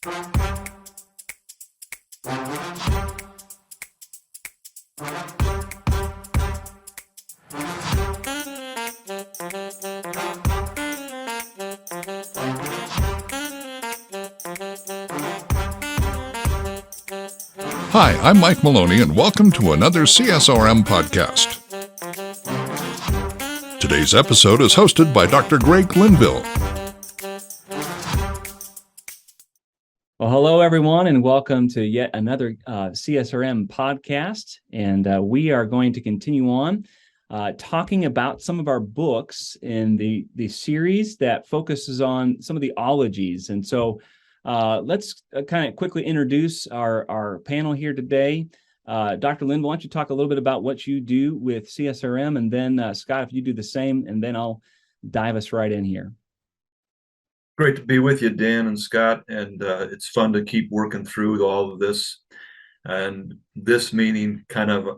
Hi, I'm Mike Maloney, and welcome to another CSRM podcast. Today's episode is hosted by Dr. Greg Linville. Well, hello, everyone, and welcome to yet another CSRM podcast. And we are going to continue on talking about some of our books in the series that focuses on some of the ologies. And so let's kind of quickly introduce our panel here today. Dr. Linville, why don't you talk a little bit about what you do with CSRM, and then Scott, if you do the same, and then I'll dive us right in here. Great to be with you, Dan and Scott, and it's fun to keep working through all of this. And this meaning kind of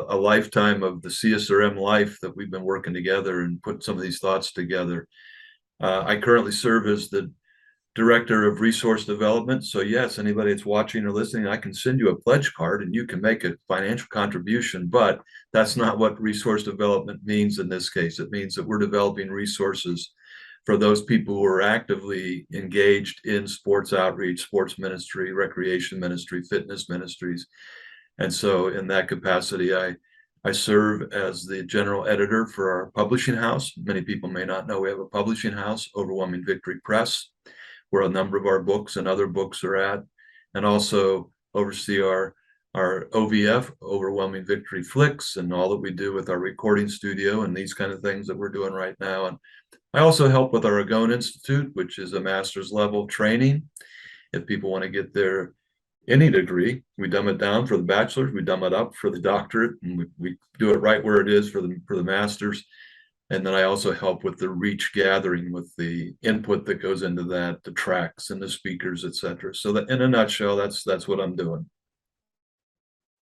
a lifetime of the CSRM life that we've been working together and put some of these thoughts together. I currently serve as the Director of Resource Development. So yes, anybody that's watching or listening, I can send you a pledge card and you can make a financial contribution, but that's not what resource development means in this case. It means that we're developing resources for those people who are actively engaged in sports outreach, sports ministry, recreation ministry, fitness ministries. And so in that capacity, I serve as the general editor for our publishing house. Many people may not know we have a publishing house, Overwhelming Victory Press, where a number of our books and other books are at, and also oversee our OVF, Overwhelming Victory Flix, and all that we do with our recording studio and these kind of things that we're doing right now. And I also help with our Agone Institute, which is a master's level training. If people want to get any degree, we dumb it down for the bachelor's, we dumb it up for the doctorate, and we do it right where it is for the master's. And then I also help with the reach gathering, with the input that goes into that, the tracks and the speakers, et cetera. So that, in a nutshell, that's what I'm doing.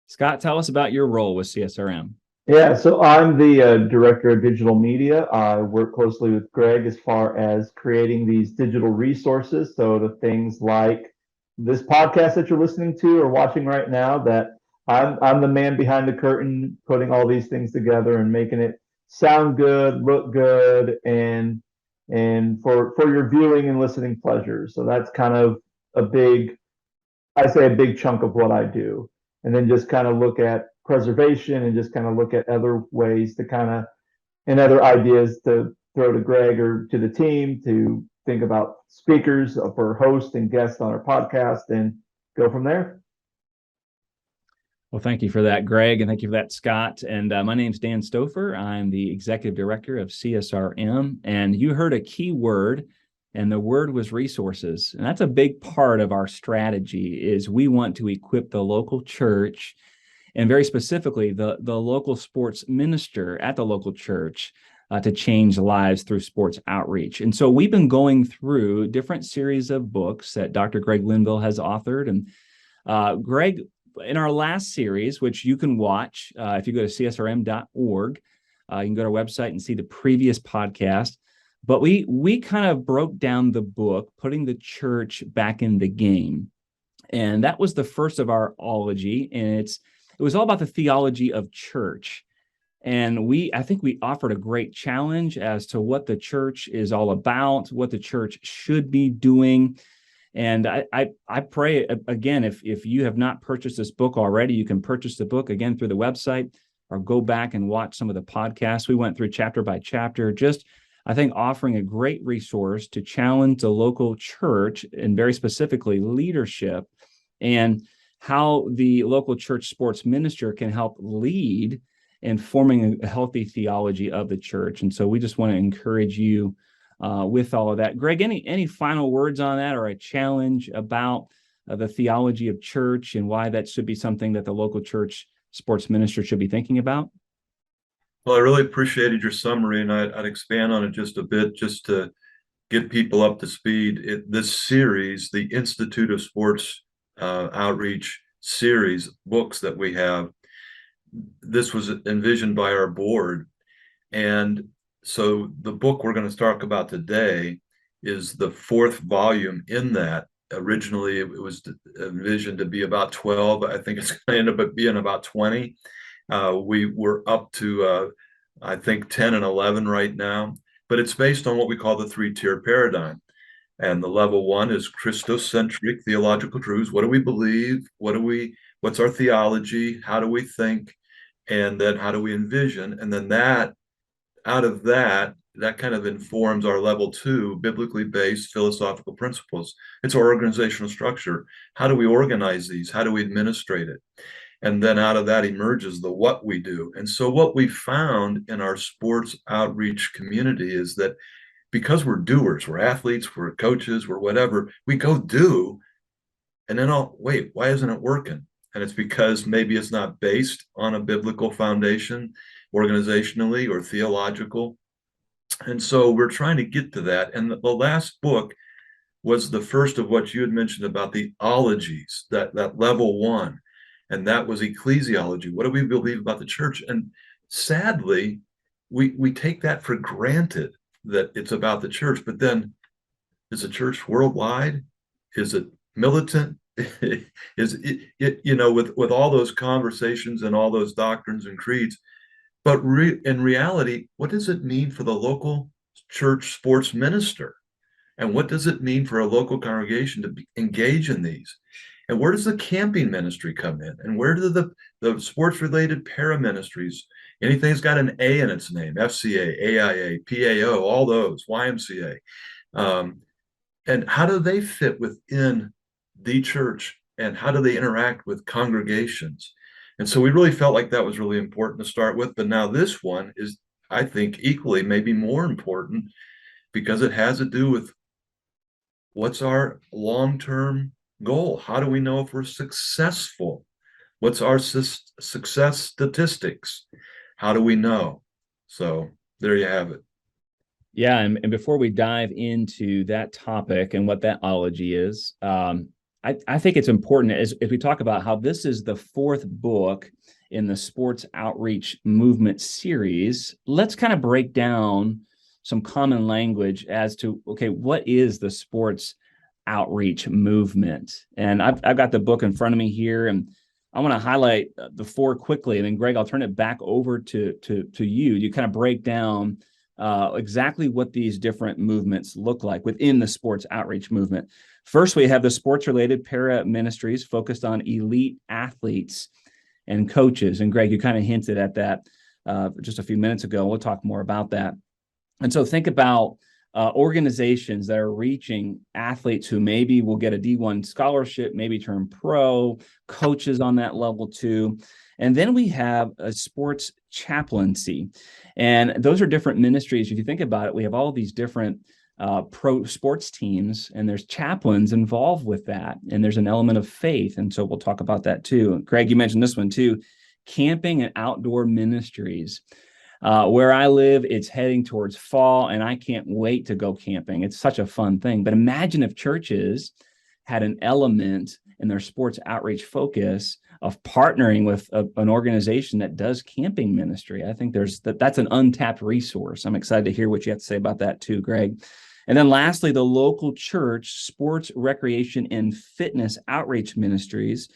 Scott, tell us about your role with CSRM. Yeah, so I'm the Director of Digital Media. I work closely with Greg as far as creating these digital resources. So the things like this podcast that you're listening to or watching right now, that I'm the man behind the curtain, putting all these things together and making it sound good, look good, and for your viewing and listening pleasure. So that's kind of a big chunk of what I do. And then just kind of look at preservation and just kind of look at other ways to and other ideas to throw to Greg or to the team to think about speakers for hosts and guests on our podcast and go from there. Well, thank you for that, Greg, and thank you for that, Scott. And my name's Dan Stoffer. I'm the Executive Director of CSRM, and you heard a key word, and the word was resources. And that's a big part of our strategy. Is we want to equip the local church, and very specifically the local sports minister at the local church, to change lives through sports outreach. And so we've been going through different series of books that Dr. Greg Linville has authored. And Greg, in our last series, which you can watch if you go to csrm.org, you can go to our website and see the previous podcast. But we kind of broke down the book, Putting the Church Back in the Game. And that was the first of our ology. And it was all about the theology of church. And I think we offered a great challenge as to what the church is all about, what the church should be doing. And I pray, again, if you have not purchased this book already, you can purchase the book, again, through the website, or go back and watch some of the podcasts. We went through chapter by chapter, just, I think, offering a great resource to challenge the local church, and very specifically leadership, and how the local church sports minister can help lead in forming a healthy theology of the church. And so we just want to encourage you with all of that. Greg, any final words on that, or a challenge about the theology of church and why that should be something that the local church sports minister should be thinking about? Well, I really appreciated your summary, and I'd expand on it just a bit, just to get people up to speed. This series, the Institute of Sports Outreach series books that we have, this was envisioned by our board. And so the book we're going to talk about today is the fourth volume in that originally it was envisioned to be about 12. I think it's going to end up being about 20. We were up to, I think, 10 and 11 right now, but it's based on what we call the three-tier paradigm. And the level one is Christocentric theological truths. What do we believe? What's our theology? How do we think? And then how do we envision? And then out of that kind of informs our level two, biblically based philosophical principles. It's our organizational structure. How do we organize these? How do we administrate it? And then out of that emerges the what we do. And so what we found in our sports outreach community is that because we're doers, we're athletes, we're coaches, we're whatever, we go do, and then wait, why isn't it working? And it's because maybe it's not based on a biblical foundation, organizationally or theological. And so we're trying to get to that. And the last book was the first of what you had mentioned about the ologies, that level one. And that was ecclesiology. What do we believe about the church? And sadly, we take that for granted, that it's about the church. But then, is the church worldwide? Is it militant? Is it with all those conversations and all those doctrines and creeds? But in reality, what does it mean for the local church sports minister? And what does it mean for a local congregation to engage in these? And where does the camping ministry come in? And where do the sports-related para-ministries, anything that's got an A in its name, FCA, AIA, PAO, all those, YMCA, and how do they fit within the church? And how do they interact with congregations? And so we really felt like that was really important to start with. But now this one is, I think, equally, maybe more important, because it has to do with what's our long-term goal? How do we know if we're successful? What's our success statistics? How do we know? So there you have it. Yeah, and before we dive into that topic and what that ology is, I think it's important as we talk about how this is the fourth book in the sports outreach movement series. Let's kind of break down some common language as to, okay, what is the sports outreach movement? And I've got the book in front of me here, and I want to highlight the four quickly, and then Greg, I'll turn it back over to you. You kind of break down exactly what these different movements look like within the sports outreach movement. First, we have the sports-related para ministries focused on elite athletes and coaches. And Greg, you kind of hinted at that just a few minutes ago. We'll talk more about that. And so think about organizations that are reaching athletes who maybe will get a D1 scholarship, maybe turn pro, coaches on that level too. And then we have a sports chaplaincy. And those are different ministries. If you think about it, we have all these different pro sports teams, and there's chaplains involved with that. And there's an element of faith. And so we'll talk about that too. Greg, you mentioned this one too, camping and outdoor ministries. Where I live, it's heading towards fall, and I can't wait to go camping. It's such a fun thing. But imagine if churches had an element in their sports outreach focus of partnering with an organization that does camping ministry. I think that's an untapped resource. I'm excited to hear what you have to say about that too, Greg. And then lastly, the local church sports, recreation, and fitness outreach ministries.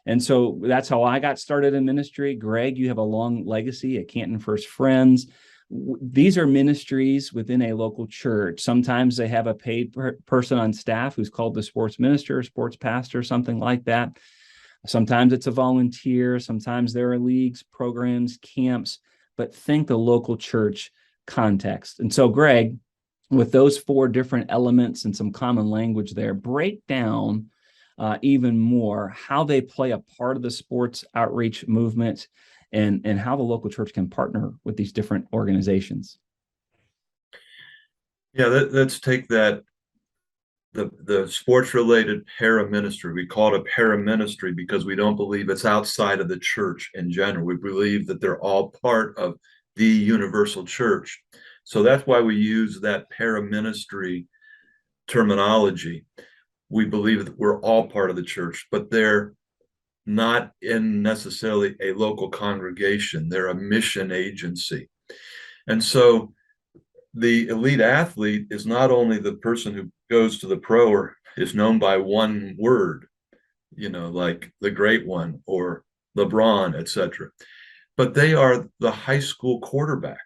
And so that's how I got started in ministry. Greg, you have a long legacy at Canton First Friends. These are ministries within a local church. Sometimes they have a paid person on staff who's called the sports minister, sports pastor, something like that. Sometimes it's a volunteer. Sometimes there are leagues, programs, camps, but think the local church context. And so, Greg, with those four different elements and some common language there, break down even more how they play a part of the sports outreach movement and how the local church can partner with these different organizations. Yeah, let's take that, the sports-related para-ministry. We call it a para-ministry because we don't believe it's outside of the church in general. We believe that they're all part of the universal church. So that's why we use that para-ministry terminology. We believe that we're all part of the church, but they're not in necessarily a local congregation. They're a mission agency. And so the elite athlete is not only the person who goes to the pro or is known by one word, like the great one or LeBron, etc., but they are the high school quarterback.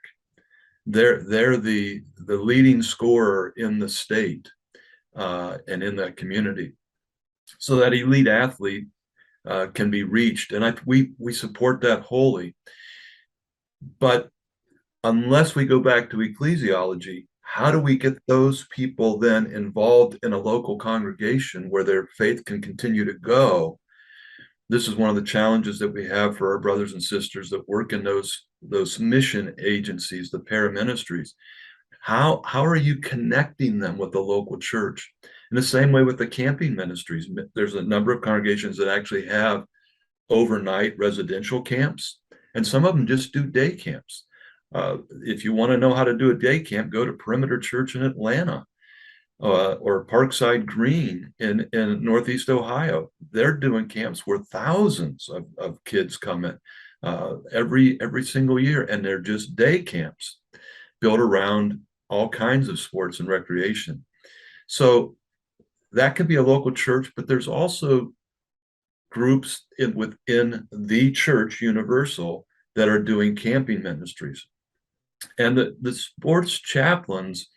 They're the leading scorer in the state and in that community. So that elite athlete can be reached, and we support that wholly. But unless we go back to ecclesiology, how do we get those people then involved in a local congregation where their faith can continue to go? This is one of the challenges that we have for our brothers and sisters that work in those mission agencies, the paraministries. How are you connecting them with the local church? In the same way with the camping ministries, there's a number of congregations that actually have overnight residential camps, and some of them just do day camps. If you want to know how to do a day camp, go to Perimeter Church in Atlanta or Parkside Green in Northeast Ohio. They're doing camps where thousands of kids come in every single year, and they're just day camps built around all kinds of sports and recreation. So that could be a local church, but there's also groups within the church universal that are doing camping ministries. And the sports chaplains,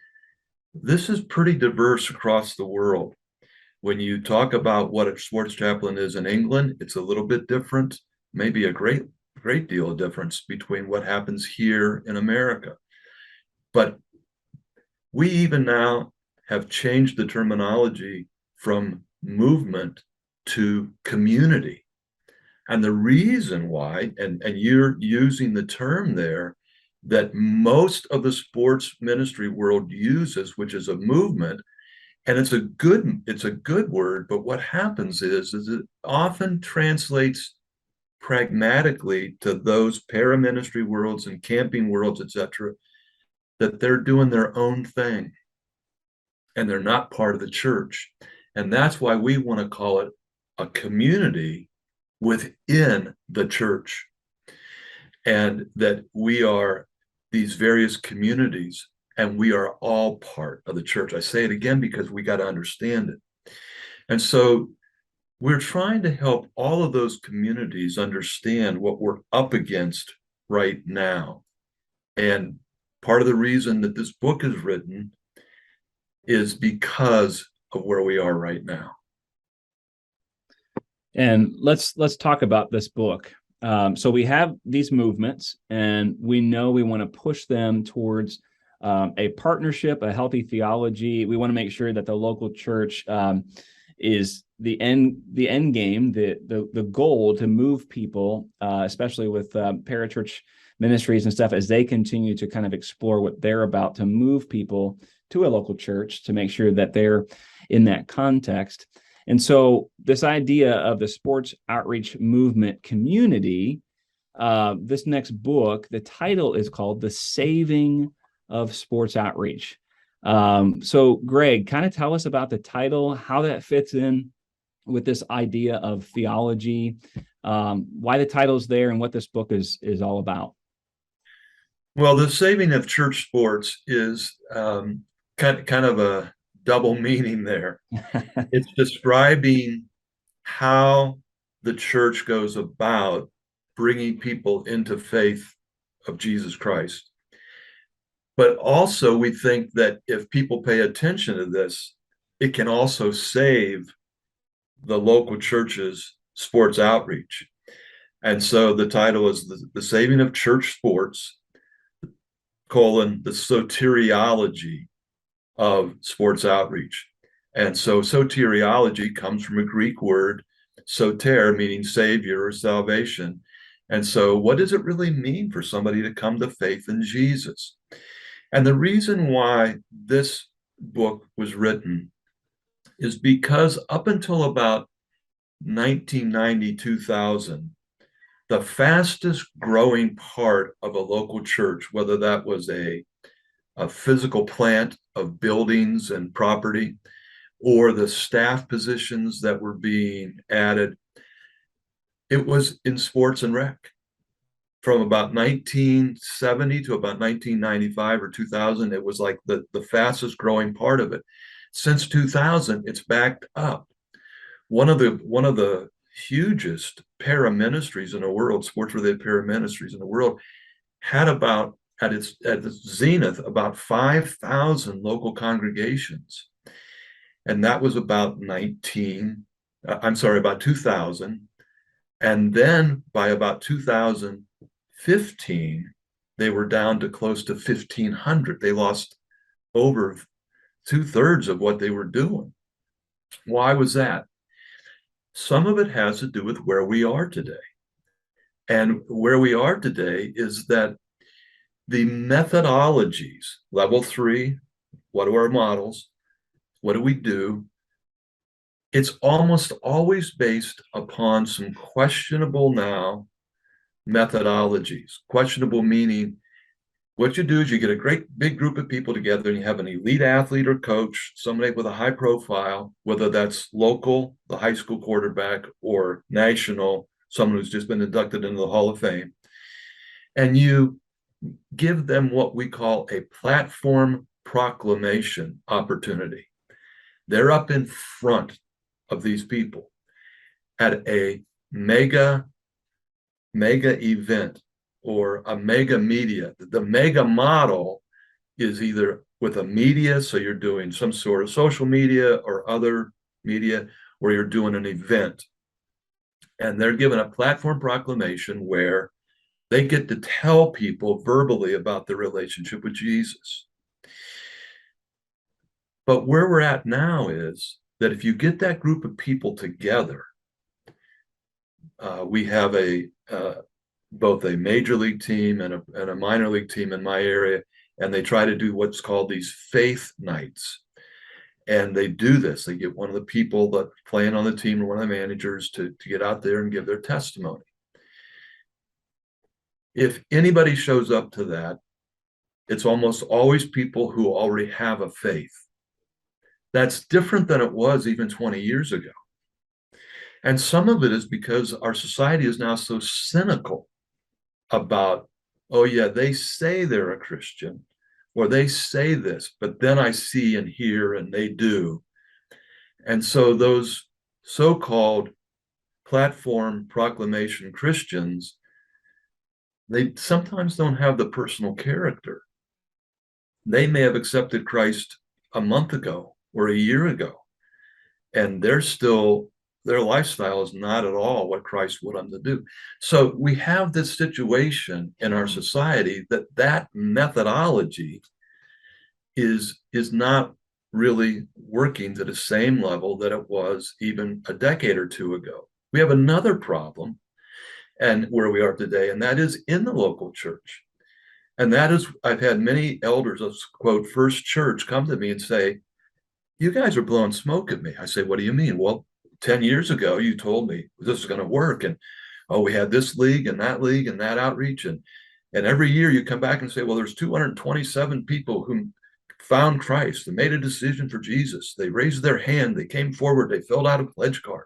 this is pretty diverse across the world. When you talk about what a sports chaplain is in England, it's a little bit different, maybe a great deal of difference between what happens here in America. But we even now have changed the terminology from movement to community. And the reason why, and you're using the term there, that most of the sports ministry world uses, which is a movement, and it's a good word, but what happens is it often translates pragmatically to those paraministry worlds and camping worlds, etc., that they're doing their own thing and they're not part of the church. And that's why we want to call it a community within the church, and that we are these various communities and we are all part of the church. I say it again because we got to understand it. And so we're trying to help all of those communities understand what we're up against right now. And part of the reason that this book is written is because of where we are right now. And let's talk about this book. So we have these movements, and we know we want to push them towards a partnership, a healthy theology. We want to make sure that the local church is the end game, the goal to move people, especially with parachurch ministries and stuff, as they continue to kind of explore what they're about, to move people to a local church to make sure that they're in that context. And so this idea of the sports outreach movement community, this next book, the title is called The Saving of Sports Outreach. So Greg, kind of tell us about the title, how that fits in with this idea of theology, why the title's there, and what this book is all about. Well, the saving of church sports is kind of a double meaning there. It's describing how the church goes about bringing people into faith of Jesus Christ. But also, we think that if people pay attention to this, it can also save the local church's sports outreach. And so the title is The Saving of Church Sports, the Soteriology of Sports Outreach. And so soteriology comes from a Greek word, soter, meaning savior or salvation. And so what does it really mean for somebody to come to faith in Jesus? And the reason why this book was written is because up until about 1990, 2000, the fastest growing part of a local church, whether that was a physical plant of buildings and property, or the staff positions that were being added, it was in sports and rec. from about 1970 to about 1995 or 2000, it was like the fastest growing part of it. Since 2000, it's backed up. One of the hugest para-ministries in the world, sports-related para-ministries in the world, had about, at its zenith, about 5,000 local congregations. And that was about about 2000. And then by about 2015, they were down to close to 1,500. They lost over 2/3 of what they were doing. Why was that? Some of it has to do with where we are today. And where we are today is that the methodologies, level 3, what are our models? What do we do? It's almost always based upon some questionable now methodologies. Questionable meaning, what you do is you get a great big group of people together and you have an elite athlete or coach, somebody with a high profile, whether that's local, the high school quarterback, or national, someone who's just been inducted into the Hall of Fame. And you give them what we call a platform proclamation opportunity. They're up in front of these people at a mega event or a mega media. The mega model is either with a media, so you're doing some sort of social media or other media, or you're doing an event. And they're given a platform proclamation where they get to tell people verbally about their relationship with Jesus. But where we're at now is that if you get that group of people together, we have both a major league team and a minor league team in my area, and they try to do what's called these faith nights. And they do this. They get one of the people that playing on the team or one of the managers to get out there and give their testimony. If anybody shows up to that, it's almost always people who already have a faith. That's different than it was even 20 years ago. And some of it is because our society is now so cynical about, oh yeah, they say they're a Christian, or they say this, but then I see and hear and they do. And so those so-called platform proclamation Christians, they sometimes don't have the personal character. They may have accepted Christ a month ago or a year ago, and their lifestyle is not at all what Christ would them to do. So we have this situation in our society that methodology is not really working to the same level that it was even a decade or two ago. We have another problem and where we are today, and that is in the local church. And that is, I've had many elders of, quote, First Church come to me and say, you guys are blowing smoke at me. I say, what do you mean? Well, 10 years ago, you told me this is going to work. And, oh, we had this league and that outreach. And every year you come back and say, well, there's 227 people who found Christ and made a decision for Jesus. They raised their hand. They came forward. They filled out a pledge card.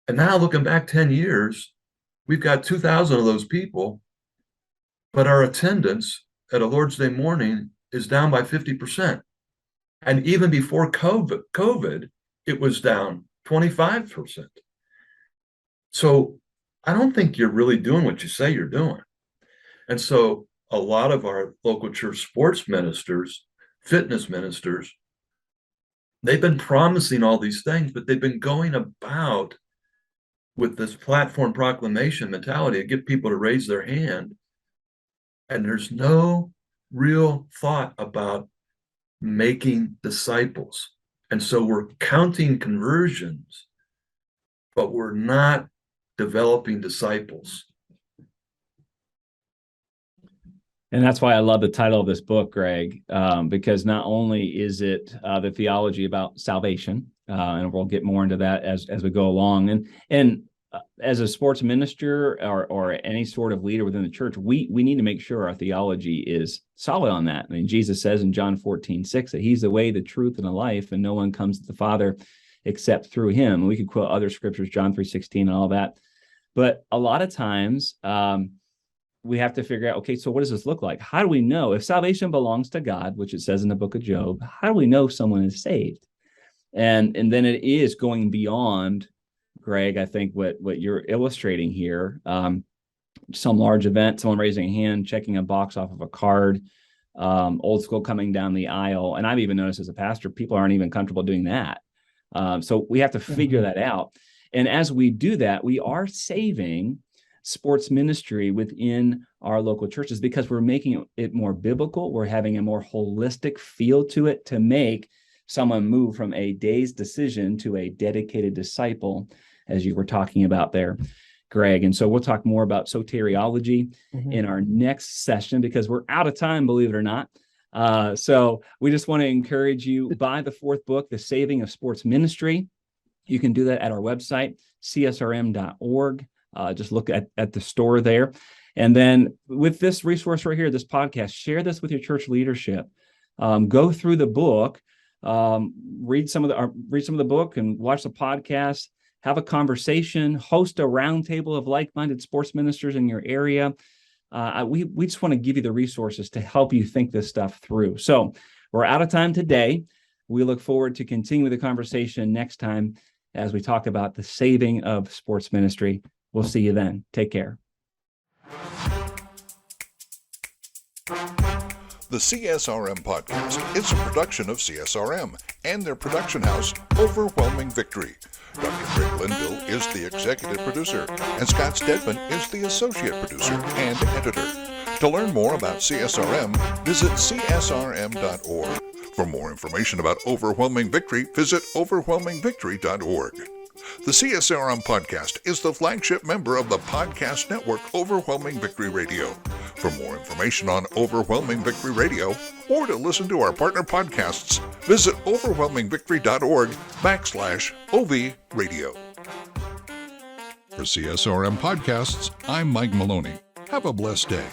And now looking back 10 years, we've got 2,000 of those people, but our attendance at a Lord's Day morning is down by 50%. And even before COVID, it was down 25%. So I don't think you're really doing what you say you're doing. And so a lot of our local church sports ministers, fitness ministers, they've been promising all these things, but they've been going about with this platform proclamation mentality to get people to raise their hand. And there's no real thought about making disciples. And so we're counting conversions, but we're not developing disciples. And that's why I love the title of this book, Greg, because not only is it the theology about salvation, and we'll get more into that as we go along. And as a sports minister or any sort of leader within the church, we need to make sure our theology is solid on that. I mean, Jesus says in John 14:6 that he's the way, the truth, and the life, and no one comes to the Father except through him. And we could quote other scriptures, John 3:16 and all that. But a lot of times, we have to figure out, okay, so what does this look like? How do we know if salvation belongs to God, which it says in the book of Job? How do we know someone is saved? And then it is going beyond, Greg, I think what you're illustrating here, some large event, someone raising a hand, checking a box off of a card, old school coming down the aisle. And I've even noticed as a pastor, people aren't even comfortable doing that. So we have to figure that out. And as we do that, we are saving sports ministry within our local churches because we're making it more biblical. We're having a more holistic feel to it to make someone move from a day's decision to a dedicated disciple, as you were talking about there, Greg. And so we'll talk more about soteriology in our next session because we're out of time, believe it or not. So we just want to encourage you, buy the fourth book, The Saving of Sports Ministry. You can do that at our website, csrm.org. Just look at the store there. And then with this resource right here, this podcast, share this with your church leadership. Go through the book, read some of the book and watch the podcast, have a conversation, host a roundtable of like-minded sports ministers in your area. We just want to give you the resources to help you think this stuff through. So we're out of time today. We look forward to continuing the conversation next time as we talk about the saving of sports ministry. We'll see you then. Take care. The CSRM podcast is a production of CSRM and their production house, Overwhelming Victory. Dr. Greg Linville is the executive producer, and Scott Stedman is the associate producer and editor. To learn more about CSRM, visit csrm.org. For more information about Overwhelming Victory, visit overwhelmingvictory.org. The CSRM podcast is the flagship member of the podcast network Overwhelming Victory Radio. For more information on Overwhelming Victory Radio, or to listen to our partner podcasts, visit overwhelmingvictory.org/OV Radio. For CSRM Podcasts, I'm Mike Maloney. Have a blessed day.